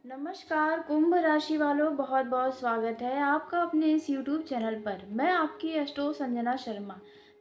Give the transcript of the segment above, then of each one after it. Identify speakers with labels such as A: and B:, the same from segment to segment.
A: नमस्कार कुंभ राशि वालों, बहुत बहुत स्वागत है आपका अपने इस यूट्यूब चैनल पर। मैं आपकी एस्ट्रो संजना शर्मा।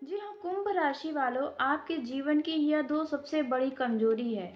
A: जी हाँ, कुंभ राशि वालों, आपके जीवन की यह दो सबसे बड़ी कमजोरी है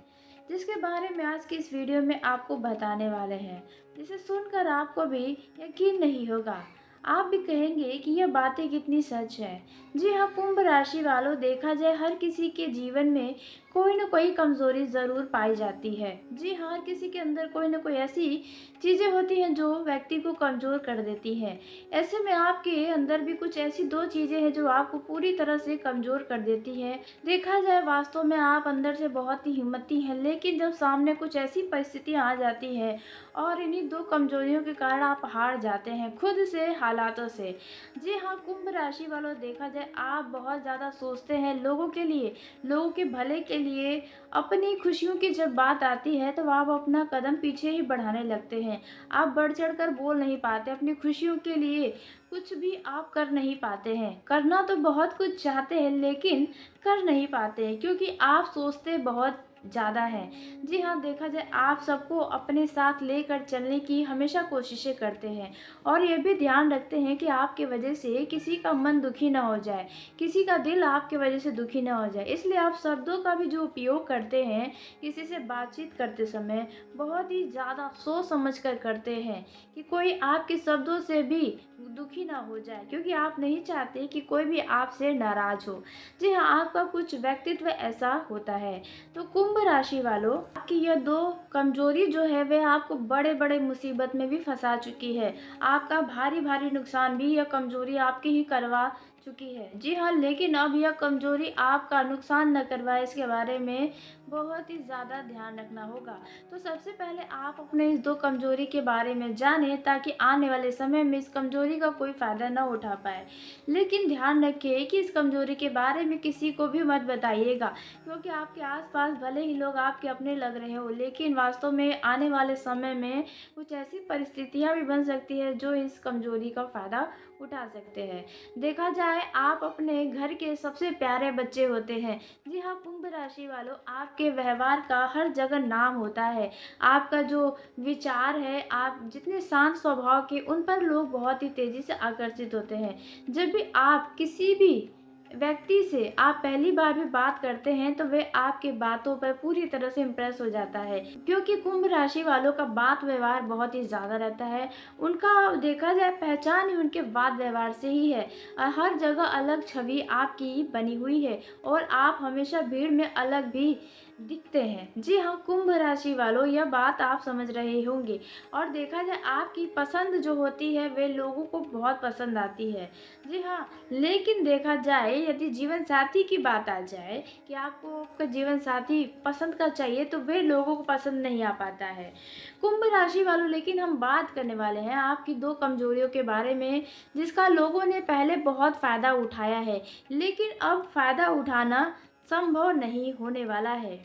A: जिसके बारे में आज की इस वीडियो में आपको बताने वाले हैं, जिसे सुनकर आपको भी यकीन नहीं होगा। आप भी कहेंगे कि यह बातें कितनी सच है। जी हाँ, कुंभ राशि वालों, देखा जाए हर किसी के जीवन में कोई ना कोई कमजोरी जरूर पाई जाती है। जी हाँ, हर किसी के अंदर कोई ना कोई ऐसी चीजें होती हैं जो व्यक्ति को कमजोर कर देती है। ऐसे में आपके अंदर भी कुछ ऐसी दो चीजें हैं जो आपको पूरी तरह से कमजोर कर देती है। देखा जाए वास्तव में आप अंदर से बहुत ही हिम्मती हैं, लेकिन जब सामने कुछ ऐसी परिस्थितियां आ जाती है और इन्हीं दो कमजोरियों के कारण आप हार जाते हैं खुद से, हालातों से। जी हाँ, कुंभ राशि वालों, देखा जाए आप बहुत ज़्यादा सोचते हैं लोगों के लिए, लोगों के भले के लिए। अपनी खुशियों की जब बात आती है तो आप अपना कदम पीछे ही बढ़ाने लगते हैं। आप बढ़ चढ़ कर बोल नहीं पाते अपनी खुशियों के लिए, कुछ भी आप कर नहीं पाते हैं। करना तो बहुत कुछ चाहते हैं लेकिन कर नहीं पाते हैं, क्योंकि आप सोचते बहुत ज़्यादा है। जी हाँ, देखा जाए आप सबको अपने साथ लेकर चलने की हमेशा कोशिशें करते हैं और ये भी ध्यान रखते हैं कि आपकी वजह से किसी का मन दुखी ना हो जाए, किसी का दिल आपकी वजह से दुखी ना हो जाए। इसलिए आप शब्दों का भी जो उपयोग करते हैं किसी से बातचीत करते समय, बहुत ही ज़्यादा सोच समझ कर करते हैं कि कोई आपके शब्दों से भी दुखी ना हो जाए, क्योंकि आप नहीं चाहते कि कोई भी आपसे नाराज हो। जी हाँ, आपका कुछ व्यक्तित्व ऐसा होता है। तो कुंभ राशि वालों, आपकी यह दो कमजोरी जो है वह आपको बड़े बड़े मुसीबत में भी फंसा चुकी है। आपका भारी भारी नुकसान भी यह कमजोरी आपकी ही करवा चुकी है। जी हाँ, लेकिन अब यह कमजोरी आपका नुकसान न करवाए, इसके बारे में बहुत ही ज़्यादा ध्यान रखना होगा। तो सबसे पहले आप अपने इस दो कमजोरी के बारे में जानें, ताकि आने वाले समय में इस कमजोरी का कोई फ़ायदा न उठा पाए। लेकिन ध्यान रखिए कि इस कमजोरी के बारे में किसी को भी मत बताइएगा, क्योंकि आपके आसपास भले ही लोग आपके अपने लग रहे हो, लेकिन वास्तव में आने वाले समय में कुछ ऐसी परिस्थितियां भी बन सकती है जो इस कमजोरी का फ़ायदा उठा सकते हैं। देखा जाए आप अपने घर के सबसे प्यारे बच्चे होते हैं। जी हाँ, कुंभ राशि वालों, आपके व्यवहार का हर जगह नाम होता है। आपका जो विचार है, आप जितने शांत स्वभाव के, उन पर लोग बहुत ही तेजी से आकर्षित होते हैं। जब भी आप किसी भी व्यक्ति से आप पहली बार भी बात करते हैं तो वे आपके बातों पर पूरी तरह से इम्प्रेस हो जाता है, क्योंकि कुंभ राशि वालों का बात व्यवहार बहुत ही ज़्यादा रहता है। उनका देखा जाए पहचान ही उनके बात व्यवहार से ही है। हर जगह अलग छवि आपकी बनी हुई है और आप हमेशा भीड़ में अलग भी दिखते हैं। जी हाँ, कुंभ राशि वालों, यह बात आप समझ रहे होंगे। और देखा जाए आपकी पसंद जो होती है वे लोगों को बहुत पसंद आती है। जी हाँ, लेकिन देखा जाए यदि जीवन साथी की बात आ जाए कि आपको आपका जीवन साथी पसंद का चाहिए, तो वे लोगों को पसंद नहीं आ पाता है। कुंभ राशि वालों, लेकिन हम बात करने वाले हैं आपकी दो कमजोरियों के बारे में, जिसका लोगों ने पहले बहुत फायदा उठाया है, लेकिन अब फायदा उठाना संभव नहीं होने वाला है,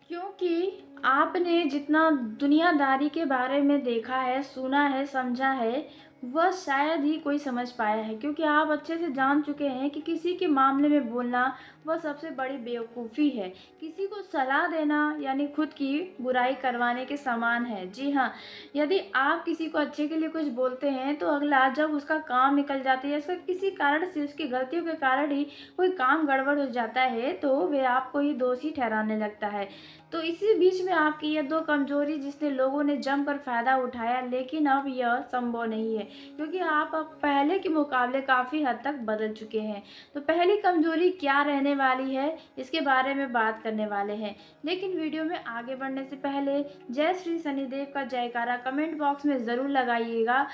A: क्योंकि आपने जितना दुनियादारी के बारे में देखा है, सुना है, समझा है, वह शायद ही कोई समझ पाया है। क्योंकि आप अच्छे से जान चुके हैं कि किसी के मामले में बोलना वह सबसे बड़ी बेवकूफ़ी है। किसी को सलाह देना यानी खुद की बुराई करवाने के समान है। जी हाँ, यदि आप किसी को अच्छे के लिए कुछ बोलते हैं तो अगला जब उसका काम निकल जाता है या उसका किसी कारण से, उसकी गलतियों के कारण ही कोई काम गड़बड़ हो जाता है, तो वे आपको ही दोषी ठहराने लगता है। तो इसी बीच में आपकी ये दो कमजोरी, जिसने लोगों ने जमकर फायदा उठाया, लेकिन अब यह संभव नहीं है, क्योंकि आप अब पहले के मुकाबले काफ़ी हद तक बदल चुके हैं। तो पहली कमजोरी क्या रहने वाली है, इसके बारे में बात करने वाले हैं। लेकिन वीडियो में आगे बढ़ने से पहले जय श्री शनिदेव का जयकारा कमेंट बॉक्स में ज़रूर लगाइएगा,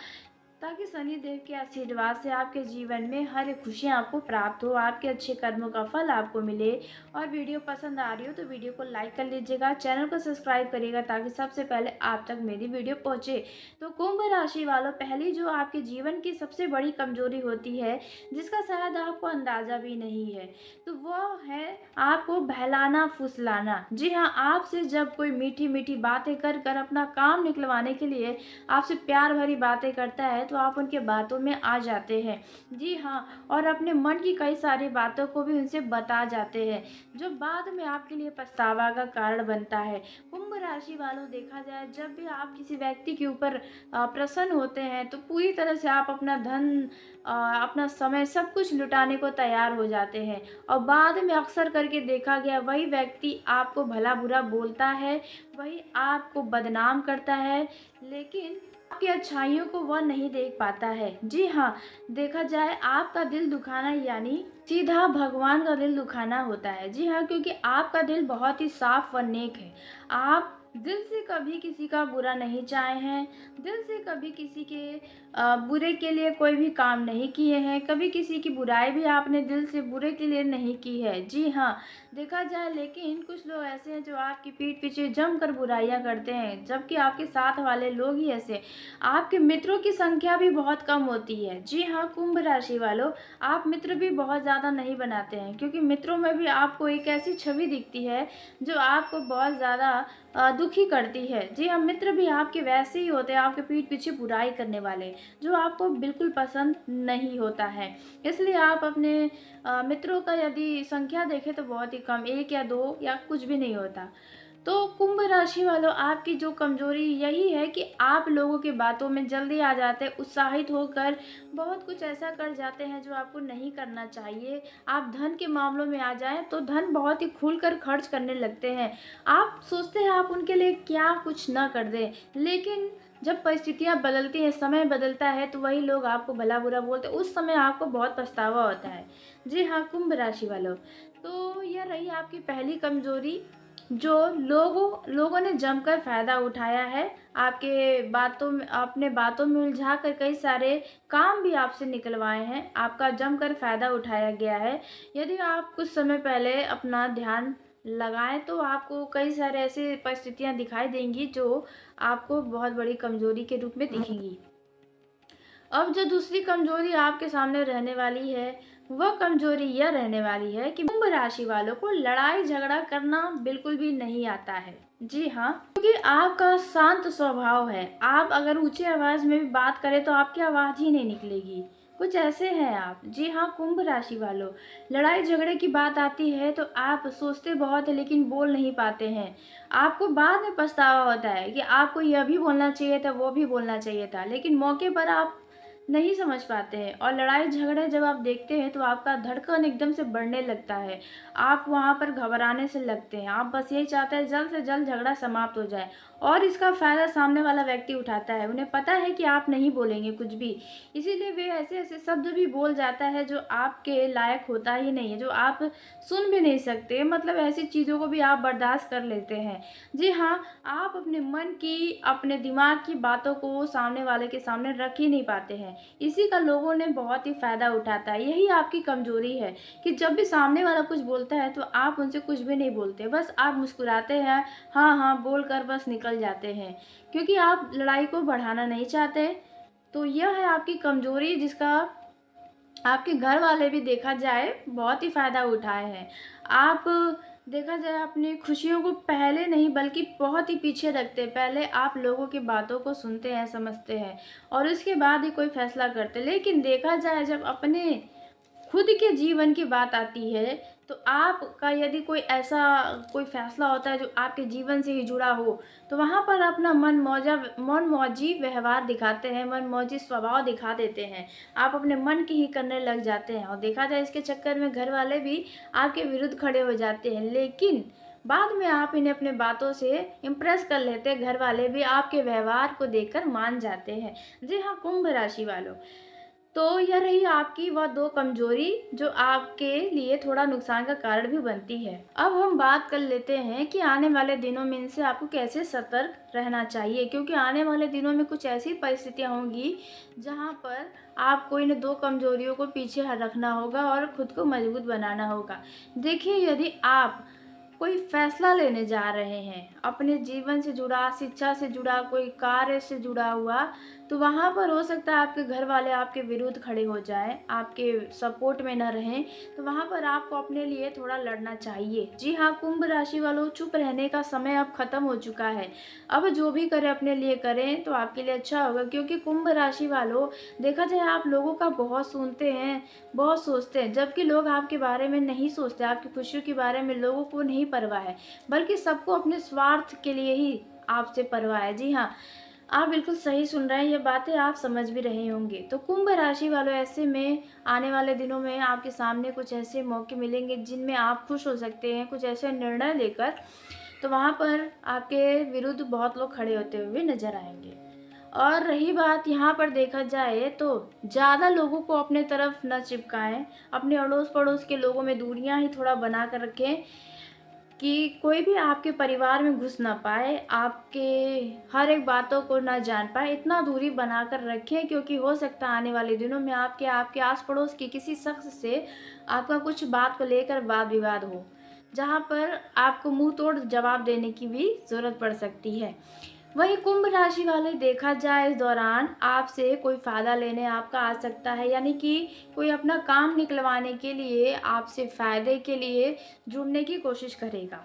A: ताकि शनिदेव के आशीर्वाद से आपके जीवन में हर एक खुशियाँ आपको प्राप्त हो, आपके अच्छे कर्मों का फल आपको मिले। और वीडियो पसंद आ रही हो तो वीडियो को लाइक कर लीजिएगा, चैनल को सब्सक्राइब करिएगा, ताकि सबसे पहले आप तक मेरी वीडियो पहुँचे। तो कुंभ राशि वालों, पहली जो आपके जीवन की सबसे बड़ी कमजोरी होती है, जिसका शायद आपको अंदाज़ा भी नहीं है, तो वह है आपको बहलाना फुसलाना। जी हाँ, आपसे जब कोई मीठी मीठी बातें कर कर अपना काम निकलवाने के लिए आपसे प्यार भरी बातें करता है, तो आप उनके बातों में आ जाते हैं। जी हाँ, और अपने मन की कई सारी बातों को भी उनसे बता जाते हैं, जो बाद में आपके लिए पछतावा का कारण बनता है। कुंभ राशि वालों, देखा जाए जब भी आप किसी व्यक्ति के ऊपर प्रसन्न होते हैं तो पूरी तरह से आप अपना धन, अपना समय सब कुछ लुटाने को तैयार हो जाते हैं, और बाद में अक्सर करके देखा गया वही व्यक्ति आपको भला बुरा बोलता है, वही आपको बदनाम करता है, लेकिन आपकी अच्छाइयों को वह नहीं देख पाता है। जी हाँ, देखा जाए आपका दिल दुखाना यानी सीधा भगवान का दिल दुखाना होता है। जी हाँ, क्योंकि आपका दिल बहुत ही साफ व नेक है। आप दिल से कभी किसी का बुरा नहीं चाहे हैं, दिल से कभी किसी के बुरे के लिए कोई भी काम नहीं किए हैं, कभी किसी की बुराई भी आपने दिल से बुरे के लिए नहीं की है। जी हाँ, देखा जाए लेकिन कुछ लोग ऐसे हैं जो आपकी पीठ पीछे जमकर बुराइयां करते हैं, जबकि आपके साथ वाले लोग ही ऐसे। आपके मित्रों की संख्या भी बहुत कम होती है। जी हाँ, कुंभ राशि वालों, आप मित्र भी बहुत ज़्यादा नहीं बनाते हैं, क्योंकि मित्रों में भी आपको एक ऐसी छवि दिखती है जो आपको बहुत ज़्यादा दुखी करती है। जी हाँ, मित्र भी आपके वैसे ही होते हैं, आपके पीठ पीछे बुराई करने वाले, जो आपको बिल्कुल पसंद नहीं होता है। इसलिए आप अपने मित्रों का यदि संख्या देखें तो बहुत ही कम, 1 या 2 या कुछ भी नहीं होता। तो कुंभ राशि वालों, आपकी जो कमज़ोरी यही है कि आप लोगों की बातों में जल्दी आ जाते हैं, उत्साहित होकर बहुत कुछ ऐसा कर जाते हैं जो आपको नहीं करना चाहिए। आप धन के मामलों में आ जाएँ तो धन बहुत ही खुलकर खर्च करने लगते हैं। आप सोचते हैं आप उनके लिए क्या कुछ ना कर दें, लेकिन जब परिस्थितियाँ बदलती हैं, समय बदलता है, तो वही लोग आपको भला-बुरा बोलते हैं, उस समय आपको बहुत पछतावा होता है। जी हाँ, कुंभ राशि वालों, तो यह रही आपकी पहली कमज़ोरी, जो लोगों ने जमकर फ़ायदा उठाया है। आपके बातों में, अपने बातों में उलझा कर कई सारे काम भी आपसे निकलवाए हैं, आपका जमकर फ़ायदा उठाया गया है। यदि आप कुछ समय पहले अपना ध्यान लगाएँ तो आपको कई सारे ऐसी परिस्थितियाँ दिखाई देंगी जो आपको बहुत बड़ी कमज़ोरी के रूप में दिखेंगी। अब जो दूसरी कमजोरी आपके सामने रहने वाली है, वह कमजोरी यह रहने वाली है कि कुंभ राशि वालों को लड़ाई झगड़ा करना बिल्कुल भी नहीं आता है। जी हाँ, क्योंकि आपका शांत स्वभाव है। आप अगर ऊंची आवाज में भी बात करें तो आपकी आवाज ही नहीं निकलेगी। कुछ ऐसे हैं आप। जी हाँ, कुंभ राशि वालों, लड़ाई झगड़े की बात आती है तो आप सोचते बहुत है लेकिन बोल नहीं पाते हैं। आपको बाद में पछतावा होता है कि आपको यह भी बोलना चाहिए था, वो भी बोलना चाहिए था, लेकिन मौके पर आप नहीं समझ पाते हैं, और लड़ाई झगड़े जब आप देखते हैं तो आपका धड़कन एकदम से बढ़ने लगता है। आप वहाँ पर घबराने से लगते हैं। आप बस यही चाहते हैं जल्द से जल्द झगड़ा समाप्त हो जाए, और इसका फ़ायदा सामने वाला व्यक्ति उठाता है। उन्हें पता है कि आप नहीं बोलेंगे कुछ भी, इसीलिए वे ऐसे-ऐसे शब्द भी बोल जाता है जो आपके लायक होता ही नहीं है, जो आप सुन भी नहीं सकते। मतलब ऐसी चीज़ों को भी आप बर्दाश्त कर लेते हैं। जी हाँ, आप अपने मन की, अपने दिमाग की बातों को सामने वाले के सामने रख ही नहीं पाते हैं। इसी का लोगों ने बहुत ही फ़ायदा उठाता है। यही आपकी कमज़ोरी है कि जब भी सामने वाला कुछ बोलता है तो आप उनसे कुछ भी नहीं बोलते। बस आप मुस्कुराते हैं, हाँ, हाँ बोलकर बस निकल जाते हैं। क्योंकि आप लड़ाई को बढ़ाना नहीं चाहते। तो यह है आपकी कमज़ोरी, जिसका आपके घर वाले भी देखा जाए बहुत ही फ़ायदा उठाए हैं। आप, देखा जाए, अपनी खुशियों को पहले नहीं बल्कि बहुत ही पीछे रखते हैं। पहले आप लोगों की बातों को सुनते हैं, समझते हैं, और उसके बाद ही कोई फ़ैसला करते हैं। लेकिन देखा जाए जब अपने खुद के जीवन की बात आती है, तो आपका यदि कोई ऐसा कोई फ़ैसला होता है जो आपके जीवन से ही जुड़ा हो, तो वहाँ पर अपना मनमौजी व्यवहार दिखाते हैं, मनमौजी स्वभाव दिखा देते हैं। आप अपने मन की ही करने लग जाते हैं, और देखा जाए इसके चक्कर में घर वाले भी आपके विरुद्ध खड़े हो जाते हैं। लेकिन बाद में आप इन्हें अपने बातों से इम्प्रेस कर लेते हैं, घर वाले भी आपके व्यवहार को देखकर मान जाते हैं। जी हाँ, कुंभ राशि वालों, तो यह रही आपकी वह 2 कमज़ोरी जो आपके लिए थोड़ा नुकसान का कारण भी बनती है। अब हम बात कर लेते हैं कि आने वाले दिनों में इनसे आपको कैसे सतर्क रहना चाहिए, क्योंकि आने वाले दिनों में कुछ ऐसी परिस्थितियाँ होंगी जहाँ पर आपको इन 2 कमज़ोरियों को पीछे रखना होगा और खुद को मजबूत बनाना होगा। देखिए, यदि आप कोई फैसला लेने जा रहे हैं, अपने जीवन से जुड़ा, शिक्षा से जुड़ा, कोई कार्य से जुड़ा हुआ, तो वहाँ पर हो सकता है आपके घर वाले आपके विरुद्ध खड़े हो जाएँ, आपके सपोर्ट में ना रहें, तो वहाँ पर आपको अपने लिए थोड़ा लड़ना चाहिए। जी हाँ, कुंभ राशि वालों, चुप रहने का समय अब खत्म हो चुका है। अब जो भी करें अपने लिए करें तो आपके लिए अच्छा होगा, क्योंकि कुंभ राशि वालों, देखा जाए आप लोगों का बहुत सुनते हैं, बहुत सोचते हैं, जबकि लोग आपके बारे में नहीं सोचते, आपकी खुशियों के बारे में लोगों को नहीं परवाह है, बल्कि सबको अपने स्वार्थ के लिए ही आपसे परवाह है। जी हाँ, आप बिल्कुल सही सुन रहे हैं, ये बातें आप समझ भी रहे होंगे। तो कुंभ राशि वालों, ऐसे में आने वाले दिनों में आपके सामने कुछ ऐसे मौके मिलेंगे जिनमें आप खुश हो सकते हैं, कुछ ऐसे निर्णय लेकर, तो वहाँ पर आपके विरुद्ध बहुत लोग खड़े होते हुए नजर आएंगे। और रही बात यहाँ पर देखा जाए तो ज़्यादा लोगों को अपने तरफ न चिपकाएं, अपने अड़ोस पड़ोस के लोगों में दूरियां ही थोड़ा बना कर रखें, कि कोई भी आपके परिवार में घुस ना पाए, आपके हर एक बातों को ना जान पाए, इतना दूरी बनाकर रखें, क्योंकि हो सकता है आने वाले दिनों में आपके आपके आस पड़ोस के किसी शख्स से आपका कुछ बात को लेकर वाद विवाद हो, जहाँ पर आपको मुंह तोड़ जवाब देने की भी ज़रूरत पड़ सकती है। वहीं कुंभ राशि वाले, देखा जाए इस दौरान आपसे कोई फ़ायदा लेने आपका आ सकता है, यानी कि कोई अपना काम निकलवाने के लिए आपसे फ़ायदे के लिए जुड़ने की कोशिश करेगा।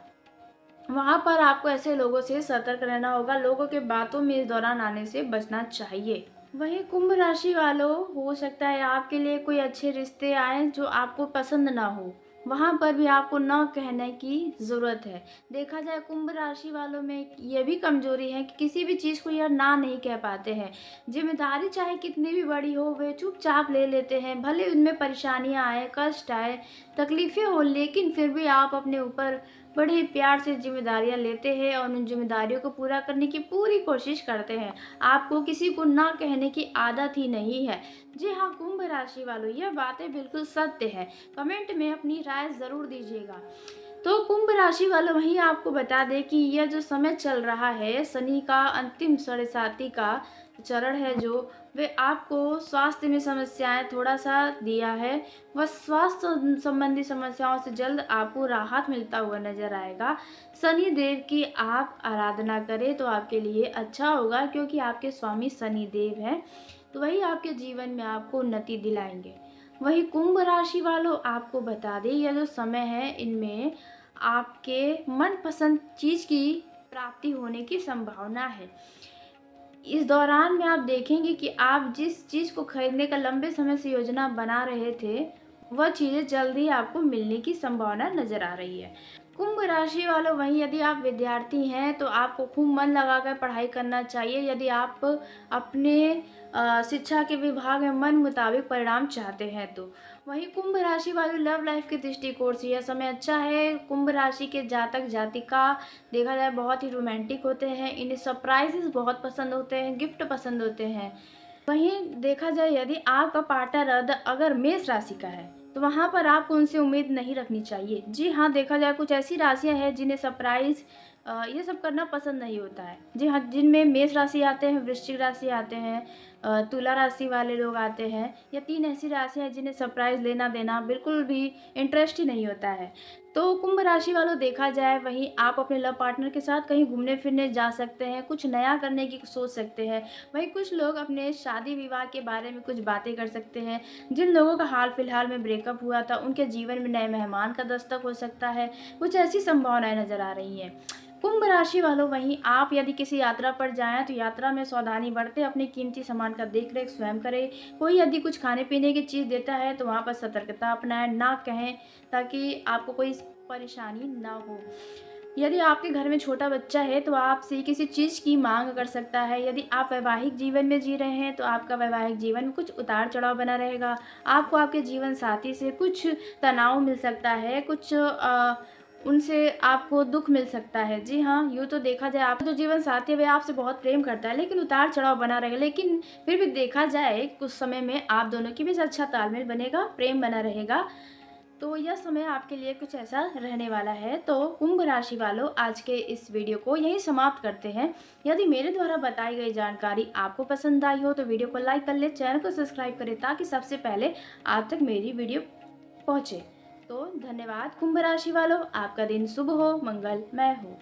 A: वहाँ पर आपको ऐसे लोगों से सतर्क रहना होगा, लोगों के बातों में इस दौरान आने से बचना चाहिए। वहीं कुंभ राशि वालों, हो सकता है आपके लिए कोई अच्छे रिश्ते आए जो आपको पसंद ना हो, वहाँ पर भी आपको न कहने की ज़रूरत है। देखा जाए कुंभ राशि वालों में ये भी कमजोरी है कि किसी भी चीज़ को यह ना नहीं कह पाते हैं। जिम्मेदारी चाहे कितनी भी बड़ी हो, वे चुपचाप ले लेते हैं, भले उनमें परेशानियाँ आए, कष्ट आए, तकलीफ़ें हो, लेकिन फिर भी आप अपने ऊपर बड़े प्यार से जिम्मेदारियां लेते हैं और उन जिम्मेदारियों को पूरा करने की पूरी कोशिश करते हैं। आपको किसी को ना कहने की आदत ही नहीं है। जी हाँ, कुंभ राशि वालों, यह बातें बिल्कुल सत्य है। कमेंट में अपनी राय ज़रूर दीजिएगा। तो कुंभ राशि वालों, वहीं आपको बता दें कि यह जो समय चल रहा है, शनि का अंतिम साढ़े साथी का चरण है जो, वे आपको स्वास्थ्य में समस्याएं थोड़ा सा दिया है। वह स्वास्थ्य संबंधी समस्याओं से जल्द आपको राहत मिलता हुआ नजर आएगा। शनि देव की आप आराधना करें तो आपके लिए अच्छा होगा, क्योंकि आपके स्वामी शनि देव हैं, तो वही आपके जीवन में आपको उन्नति दिलाएंगे। वही कुंभ राशि वालों, आपको बता दें यह जो समय है, इनमें आपके मनपसंद चीज़ की प्राप्ति होने की संभावना है। इस दौरान में आप देखेंगे कि आप जिस चीज़ को खरीदने का लंबे समय से योजना बना रहे थे, वह चीज़ें जल्दी आपको मिलने की संभावना नज़र आ रही है। कुंभ राशि वालों, वहीं यदि आप विद्यार्थी हैं तो आपको खूब मन लगाकर पढ़ाई करना चाहिए, यदि आप अपने शिक्षा के विभाग में मन मुताबिक परिणाम चाहते हैं तो। वहीं कुंभ राशि वाले, लव लाइफ के दृष्टिकोण से यह समय अच्छा है। कुंभ राशि के जातक जातिका, देखा जाए बहुत ही रोमांटिक होते हैं, इन्हें सरप्राइजेस बहुत पसंद होते हैं, गिफ्ट पसंद होते हैं। वहीं देखा जाए यदि आपका पार्टनर अगर मेष राशि का है, तो वहाँ पर आपको उनसे उम्मीद नहीं रखनी चाहिए। जी हाँ, देखा जाए कुछ ऐसी राशियाँ हैं जिन्हें सरप्राइज ये सब करना पसंद नहीं होता है। जी हाँ, जिनमें मेष राशि आते हैं, वृश्चिक राशि आते हैं, तुला राशि वाले लोग आते हैं, या 3 ऐसी राशियाँ हैं जिन्हें सरप्राइज लेना देना बिल्कुल भी इंटरेस्ट ही नहीं होता है। तो कुंभ राशि वालों, देखा जाए वहीं आप अपने लव पार्टनर के साथ कहीं घूमने फिरने जा सकते हैं, कुछ नया करने की सोच सकते हैं। वहीं कुछ लोग अपने शादी विवाह के बारे में कुछ बातें कर सकते हैं। जिन लोगों का हाल फिलहाल में ब्रेकअप हुआ था, उनके जीवन में नए मेहमान का दस्तक हो सकता है। कुछ ऐसी संभावनाएं नजर आ रही हैं। कुंभ राशि वालों, वहीं आप यदि किसी यात्रा पर जाएं तो यात्रा में सावधानी बरतें, अपने कीमती सामान का देख रेख स्वयं करें। कोई यदि कुछ खाने पीने की चीज़ देता है तो वहाँ पर सतर्कता अपनाएं, ना कहें, ताकि आपको कोई परेशानी ना हो। यदि आपके घर में छोटा बच्चा है तो आपसे किसी चीज़ की मांग कर सकता है। यदि आप वैवाहिक जीवन में जी रहे हैं तो आपका वैवाहिक जीवन में कुछ उतार चढ़ाव बना रहेगा। आपको आपके जीवन साथी से कुछ तनाव मिल सकता है, कुछ उनसे आपको दुख मिल सकता है। जी हाँ, यूँ तो देखा जाए आपका जो जीवन साथी है वह आपसे बहुत प्रेम करता है, लेकिन उतार चढ़ाव बना रहेगा। लेकिन फिर भी देखा जाए कुछ समय में आप दोनों के बीच अच्छा तालमेल बनेगा, प्रेम बना रहेगा। तो यह समय आपके लिए कुछ ऐसा रहने वाला है। तो कुंभ राशि वालों, आज के इस वीडियो को यहीं समाप्त करते हैं। यदि मेरे द्वारा बताई गई जानकारी आपको पसंद आई हो तो वीडियो को लाइक कर ले, चैनल को सब्सक्राइब करें, ताकि सबसे पहले आप तक मेरी वीडियो पहुँचे। तो धन्यवाद कुंभ राशि वालों, आपका दिन शुभ हो, मंगलमय हो।